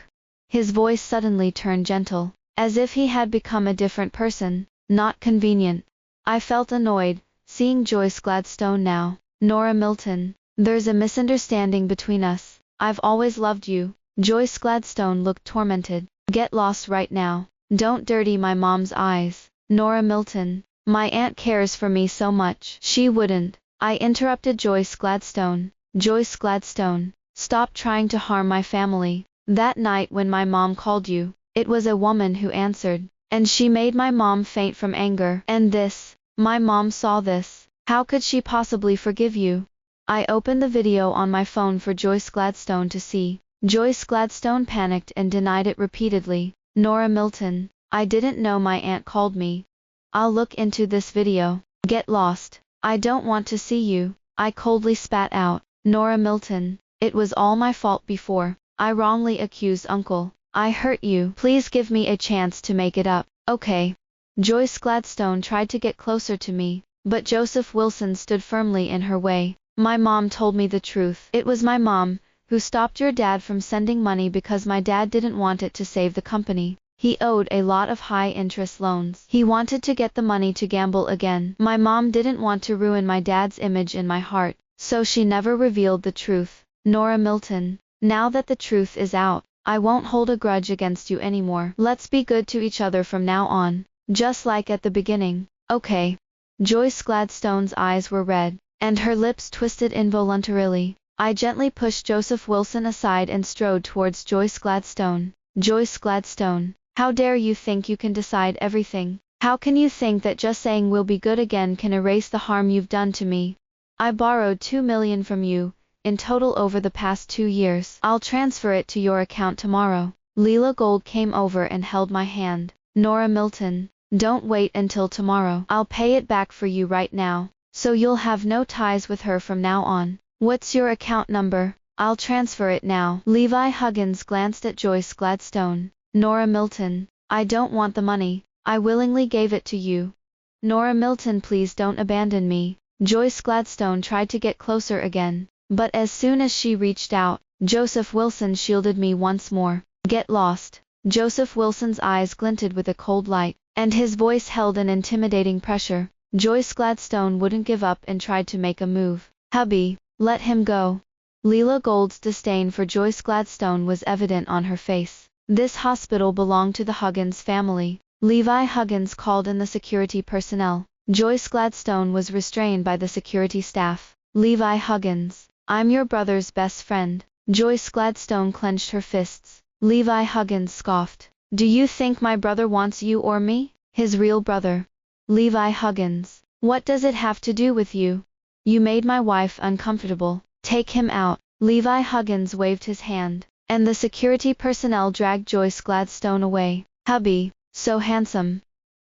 His voice suddenly turned gentle, as if he had become a different person. Not convenient. I felt annoyed, seeing Joyce Gladstone now. Nora Milton, there's a misunderstanding between us. I've always loved you. Joyce Gladstone looked tormented. Get lost right now. Don't dirty my mom's eyes. Nora Milton, my aunt cares for me so much. She wouldn't. I interrupted Joyce Gladstone. Joyce Gladstone, stop trying to harm my family. That night when my mom called you, it was a woman who answered, and she made my mom faint from anger. And this, my mom saw this. How could she possibly forgive you? I opened the video on my phone for Joyce Gladstone to see. Joyce Gladstone panicked and denied it repeatedly. Nora Milton, I didn't know my aunt called me. I'll look into this video. Get lost. I don't want to see you. I coldly spat out. Nora Milton, it was all my fault before. I wrongly accused Uncle. I hurt you. Please give me a chance to make it up. Okay. Joyce Gladstone tried to get closer to me, but Joseph Wilson stood firmly in her way. My mom told me the truth. It was my mom who stopped your dad from sending money because my dad didn't want it to save the company. He owed a lot of high-interest loans. He wanted to get the money to gamble again. My mom didn't want to ruin my dad's image in my heart, so she never revealed the truth. Nora Milton, now that the truth is out, I won't hold a grudge against you anymore. Let's be good to each other from now on, just like at the beginning. Okay. Joyce Gladstone's eyes were red, and her lips twisted involuntarily. I gently pushed Joseph Wilson aside and strode towards Joyce Gladstone. Joyce Gladstone, how dare you think you can decide everything? How can you think that just saying we'll be good again can erase the harm you've done to me? I borrowed 2 million from you, in total over the past 2 years. I'll transfer it to your account tomorrow. Leela Gold came over and held my hand. Nora Milton, don't wait until tomorrow. I'll pay it back for you right now, so you'll have no ties with her from now on. What's your account number? I'll transfer it now. Levi Huggins glanced at Joyce Gladstone. Nora Milton, I don't want the money. I willingly gave it to you. Nora Milton, please don't abandon me. Joyce Gladstone tried to get closer again, but as soon as she reached out, Joseph Wilson shielded me once more. Get lost. Joseph Wilson's eyes glinted with a cold light, and his voice held an intimidating pressure. Joyce Gladstone wouldn't give up and tried to make a move. Hubby, let him go. Leela Gold's disdain for Joyce Gladstone was evident on her face. This hospital belonged to the Huggins family. Levi Huggins called in the security personnel. Joyce Gladstone was restrained by the security staff. Levi Huggins, I'm your brother's best friend. Joyce Gladstone clenched her fists. Levi Huggins scoffed. Do you think my brother wants you or me? His real brother. Levi Huggins, what does it have to do with you? You made my wife uncomfortable. Take him out. Levi Huggins waved his hand, and the security personnel dragged Joyce Gladstone away. Hubby, so handsome.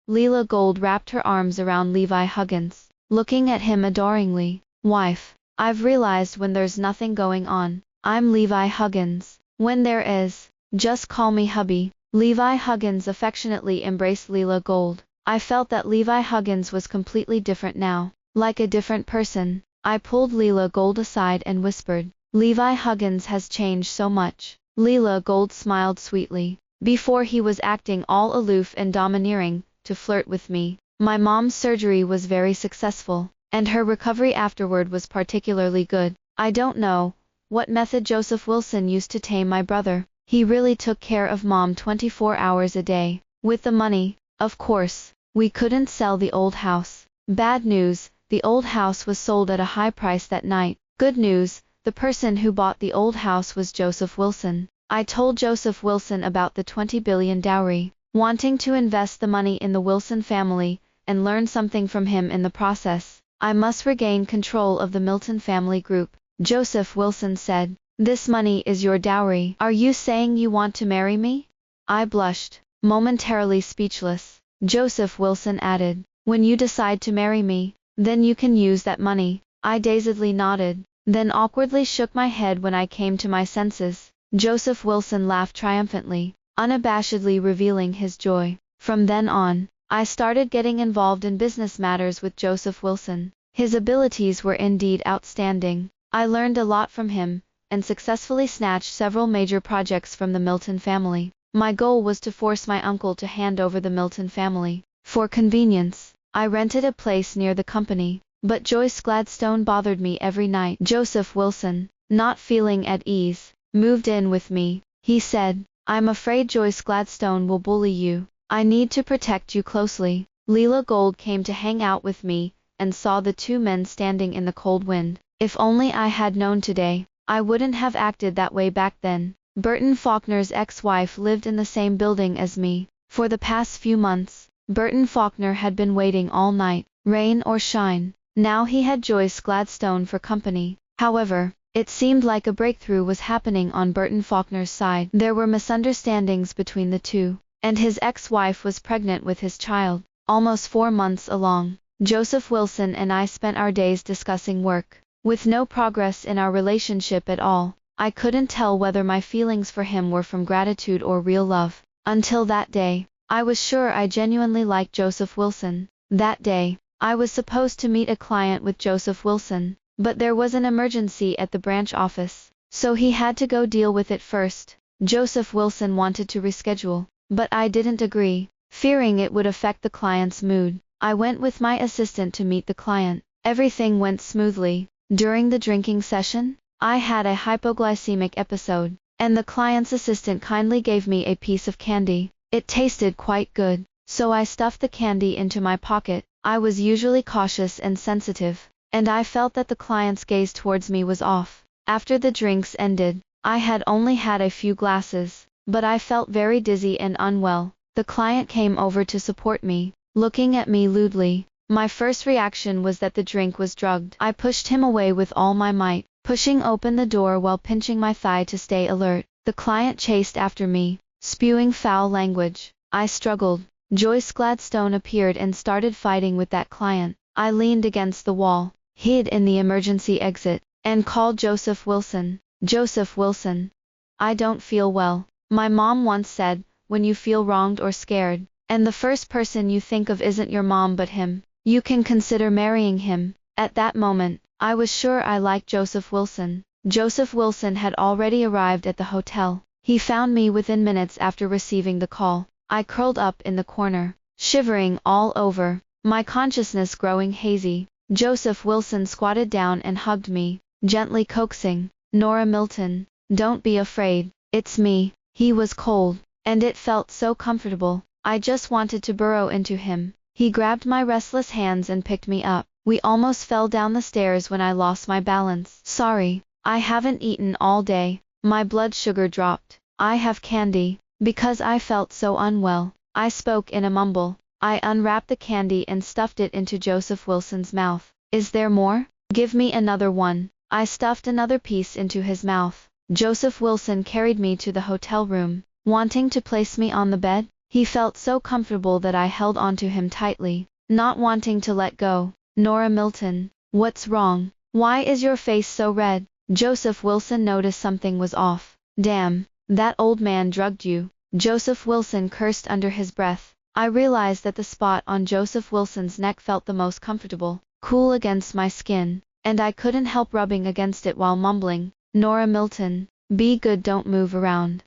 Leela Gold wrapped her arms around Levi Huggins, looking at him adoringly. Wife, I've realized when there's nothing going on, I'm Levi Huggins. When there is, just call me hubby. Levi Huggins affectionately embraced Leela Gold. I felt that Levi Huggins was completely different now, like a different person. I pulled Leela Gold aside and whispered, Levi Huggins has changed so much. Leela Gold smiled sweetly. Before he was acting all aloof and domineering, to flirt with me. My mom's surgery was very successful, and her recovery afterward was particularly good. I don't know what method Joseph Wilson used to tame my brother. He really took care of Mom 24 hours a day. With the money, of course, we couldn't sell the old house. Bad news, the old house was sold at a high price that night. Good news, the person who bought the old house was Joseph Wilson. I told Joseph Wilson about the 20 billion dowry, wanting to invest the money in the Wilson family, and learn something from him in the process. I must regain control of the Milton family group, Joseph Wilson said. This money is your dowry. Are you saying you want to marry me? I blushed, momentarily speechless. Joseph Wilson added, when you decide to marry me, then you can use that money. I dazedly nodded, then awkwardly shook my head when I came to my senses. Joseph Wilson laughed triumphantly, unabashedly revealing his joy. From then on, I started getting involved in business matters with Joseph Wilson. His abilities were indeed outstanding. I learned a lot from him, and successfully snatched several major projects from the Milton family. My goal was to force my uncle to hand over the Milton family. For convenience, I rented a place near the company, but Joyce Gladstone bothered me every night. Joseph Wilson, not feeling at ease, moved in with me. He said, I'm afraid Joyce Gladstone will bully you. I need to protect you closely. Leela Gold came to hang out with me, and saw the two men standing in the cold wind. If only I had known today, I wouldn't have acted that way back then. Burton Faulkner's ex-wife lived in the same building as me. For the past few months, Burton Faulkner had been waiting all night, rain or shine. Now he had Joyce Gladstone for company. However, it seemed like a breakthrough was happening on Burton Faulkner's side. There were misunderstandings between the two, and his ex-wife was pregnant with his child, almost 4 months along. Joseph Wilson and I spent our days discussing work, with no progress in our relationship at all. I couldn't tell whether my feelings for him were from gratitude or real love. Until that day, I was sure I genuinely liked Joseph Wilson. That day, I was supposed to meet a client with Joseph Wilson, but there was an emergency at the branch office, so he had to go deal with it first. Joseph Wilson wanted to reschedule, but I didn't agree, fearing it would affect the client's mood. I went with my assistant to meet the client. Everything went smoothly. During the drinking session, I had a hypoglycemic episode, and the client's assistant kindly gave me a piece of candy. It tasted quite good, so I stuffed the candy into my pocket. I was usually cautious and sensitive, and I felt that the client's gaze towards me was off. After the drinks ended, I had only had a few glasses, but I felt very dizzy and unwell. The client came over to support me, looking at me lewdly. My first reaction was that the drink was drugged. I pushed him away with all my might, pushing open the door while pinching my thigh to stay alert. The client chased after me, spewing foul language. I struggled. Joyce Gladstone appeared and started fighting with that client. I leaned against the wall, hid in the emergency exit, and called Joseph Wilson. Joseph Wilson. I don't feel well. My mom once said, when you feel wronged or scared, and the first person you think of isn't your mom but him, you can consider marrying him. At that moment, I was sure I liked Joseph Wilson. Joseph Wilson had already arrived at the hotel. He found me within minutes after receiving the call. I curled up in the corner, shivering all over, my consciousness growing hazy. Joseph Wilson squatted down and hugged me, gently coaxing, Nora Milton, don't be afraid, it's me. He was cold, and it felt so comfortable. I just wanted to burrow into him. He grabbed my restless hands and picked me up. We almost fell down the stairs when I lost my balance. Sorry, I haven't eaten all day. My blood sugar dropped. I have candy. Because I felt so unwell, I spoke in a mumble. I unwrapped the candy and stuffed it into Joseph Wilson's mouth. Is there more? Give me another one. I stuffed another piece into his mouth. Joseph Wilson carried me to the hotel room, wanting to place me on the bed. He felt so comfortable that I held onto him tightly, not wanting to let go. Nora Milton, what's wrong? Why is your face so red? Joseph Wilson noticed something was off. Damn, that old man drugged you. Joseph Wilson cursed under his breath. I realized that the spot on Joseph Wilson's neck felt the most comfortable, cool against my skin, and I couldn't help rubbing against it while mumbling, "Nora Milton, be good, don't move around."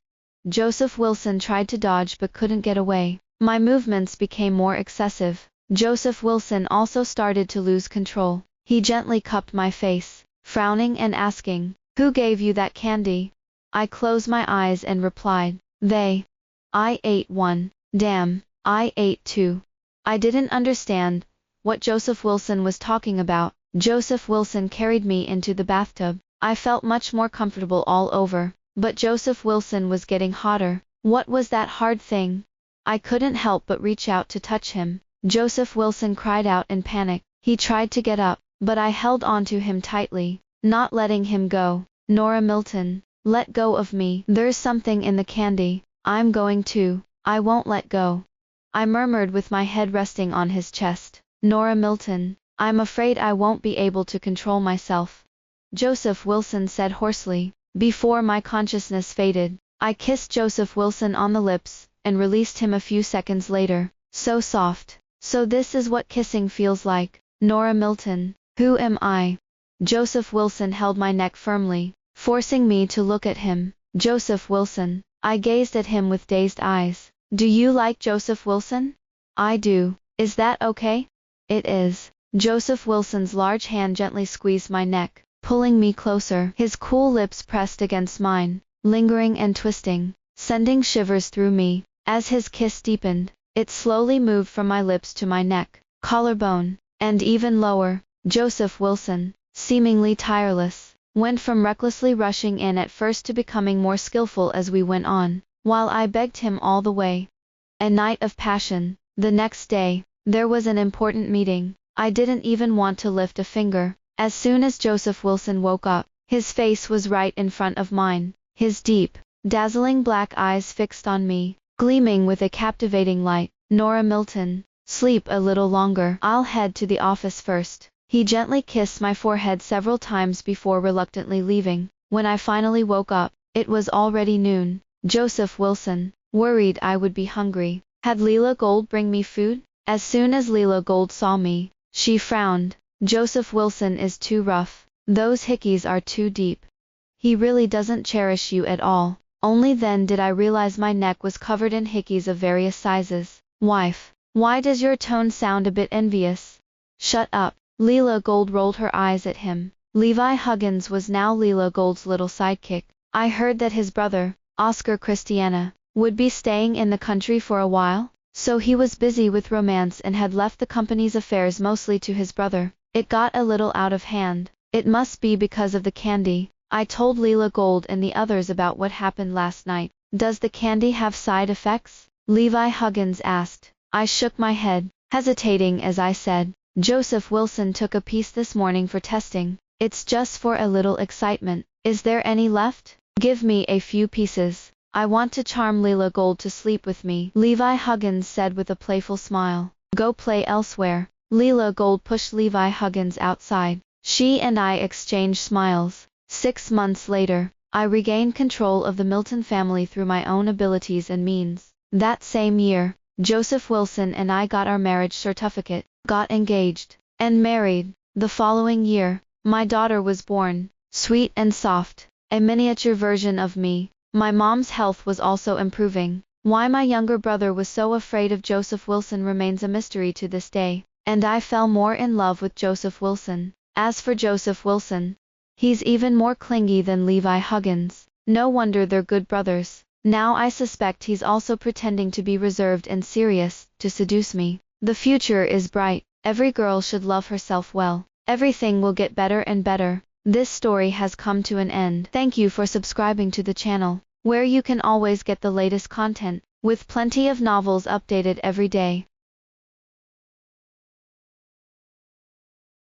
Joseph Wilson tried to dodge but couldn't get away. My movements became more excessive. Joseph Wilson also started to lose control. He gently cupped my face, frowning and asking, "Who gave you that candy?" I closed my eyes and replied, "They. I ate one." "Damn, I ate two." I didn't understand what Joseph Wilson was talking about. Joseph Wilson carried me into the bathtub. I felt much more comfortable all over, but Joseph Wilson was getting hotter. What was that hard thing? I couldn't help but reach out to touch him. Joseph Wilson cried out in panic. He tried to get up, but I held onto him tightly, not letting him go. "Nora Milton, let go of me. There's something in the candy. I'm going to. I won't let go." I murmured with my head resting on his chest. "Nora Milton, I'm afraid I won't be able to control myself," Joseph Wilson said hoarsely. Before my consciousness faded, I kissed Joseph Wilson on the lips, and released him a few seconds later. So soft. So this is what kissing feels like. "Nora Milton, who am I?" Joseph Wilson held my neck firmly, forcing me to look at him. "Joseph Wilson." I gazed at him with dazed eyes. "Do you like Joseph Wilson?" "I do. Is that okay?" "It is." Joseph Wilson's large hand gently squeezed my neck, pulling me closer. His cool lips pressed against mine, lingering and twisting, sending shivers through me. As his kiss deepened, it slowly moved from my lips to my neck, collarbone, and even lower. Joseph Wilson, seemingly tireless, went from recklessly rushing in at first to becoming more skillful as we went on, while I begged him all the way. A night of passion. The next day, there was an important meeting. I didn't even want to lift a finger. As soon as Joseph Wilson woke up, his face was right in front of mine, his deep, dazzling black eyes fixed on me, gleaming with a captivating light. "Nora Milton, sleep a little longer. I'll head to the office first." He gently kissed my forehead several times before reluctantly leaving. When I finally woke up, it was already noon. Joseph Wilson, worried I would be hungry. Had Leela Gold bring me food? As soon as Leela Gold saw me, she frowned. "Joseph Wilson is too rough. Those hickeys are too deep. He really doesn't cherish you at all." Only then did I realize my neck was covered in hickeys of various sizes. "Wife, why does your tone sound a bit envious?" "Shut up." Leela Gold rolled her eyes at him. Levi Huggins was now Leela Gold's little sidekick. I heard that his brother, Oscar Christiana, would be staying in the country for a while, so he was busy with romance and had left the company's affairs mostly to his brother. It got a little out of hand. It must be because of the candy. I told Leela Gold and the others about what happened last night. "Does the candy have side effects?" Levi Huggins asked. I shook my head, hesitating as I said, "Joseph Wilson took a piece this morning for testing. It's just for a little excitement. Is there any left? Give me a few pieces. I want to charm Leela Gold to sleep with me," Levi Huggins said with a playful smile. "Go play elsewhere." Leela Gold pushed Levi Huggins outside. She and I exchanged smiles. 6 months later, I regained control of the Milton family through my own abilities and means. That same year, Joseph Wilson and I got our marriage certificate, got engaged, and married. The following year, my daughter was born, sweet and soft, a miniature version of me. My mom's health was also improving. Why my younger brother was so afraid of Joseph Wilson remains a mystery to this day, and I fell more in love with Joseph Wilson. As for Joseph Wilson, he's even more clingy than Levi Huggins. No wonder they're good brothers. Now I suspect he's also pretending to be reserved and serious, to seduce me. The future is bright. Every girl should love herself well. Everything will get better and better. This story has come to an end. Thank you for subscribing to the channel, where you can always get the latest content, with plenty of novels updated every day.